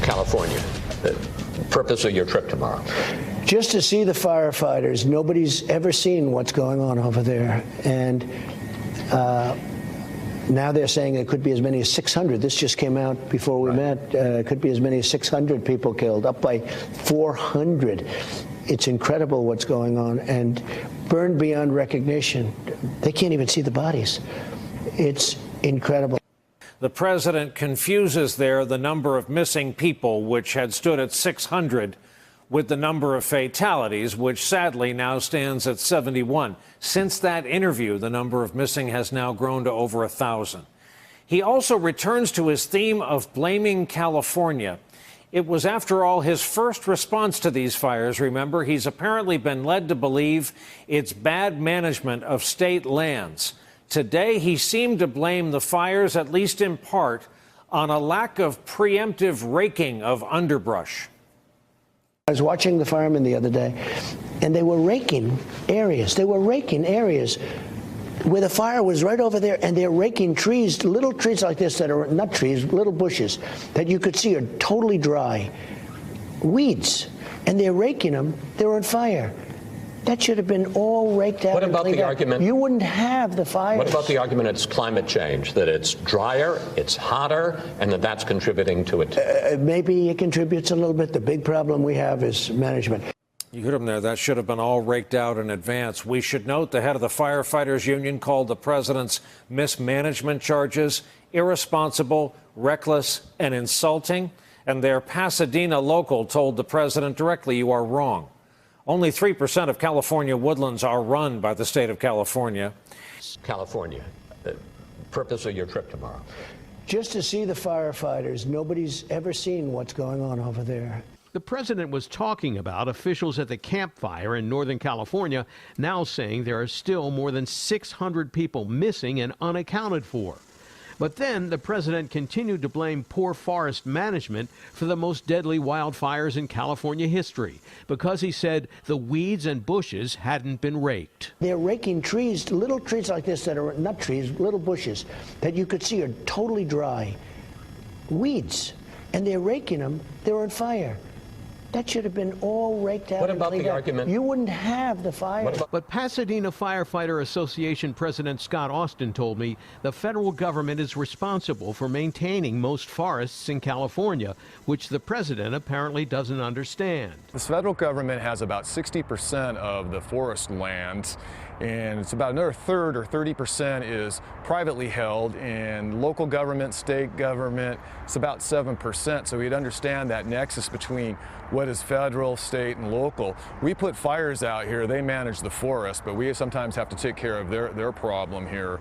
California. The purpose of your trip tomorrow? Just to see the firefighters. Nobody's ever seen what's going on over there. And now they're saying it could be as many as 600. This just came out before we met. It could be as many as 600 people killed, up by 400. It's incredible what's going on, and burned beyond recognition. They can't even see the bodies. It's incredible. The president confuses there the number of missing people, which had stood at 600, with the number of fatalities, which sadly now stands at 71. Since that interview, the number of missing has now grown to over 1,000. He also returns to his theme of blaming California. It was, after all, his first response to these fires. Remember, he's apparently been led to believe it's bad management of state lands. Today, he seemed to blame the fires, at least in part, on a lack of preemptive raking of underbrush. I was watching the firemen the other day, and they were raking areas. They were raking areas where the fire was right over there, and they're raking trees, little trees like this that are not trees, little bushes that you could see are totally dry. Weeds. And they're raking them. They're on fire. That should have been all raked out. What about the argument? You wouldn't have the fires. What about the argument it's climate change, that it's drier, it's hotter, and that that's contributing to it? Maybe it contributes a little bit. The big problem we have is management. You heard him there. That should have been all raked out in advance. We should note the head of the firefighters union called the president's mismanagement charges irresponsible, reckless, and insulting. And their Pasadena local told the president directly, "You are wrong." Only 3% of California woodlands are run by the state of California. California. The purpose of your trip tomorrow? Just to see the firefighters. Nobody's ever seen what's going on over there. The president was talking about officials at the Camp Fire in Northern California now saying there are still more than 600 people missing and unaccounted for. But then the president continued to blame poor forest management for the most deadly wildfires in California history because he said the weeds and bushes hadn't been raked. They're raking trees, little trees like this that are not trees, little bushes that you could see are totally dry. Weeds. And they're raking them. They're on fire. That should have been all raked out. What about the argument? You wouldn't have the fire. But Pasadena Firefighter Association President Scott Austin told me the federal government is responsible for maintaining most forests in California, which the president apparently doesn't understand. The federal government has about 60% of the forest land, and it's about another third or 30% is privately held, and local government, state government, it's about 7%. So we'd understand that nexus between what is federal, state, and local. We put fires out here, they manage the forest, but we sometimes have to take care of their problem here.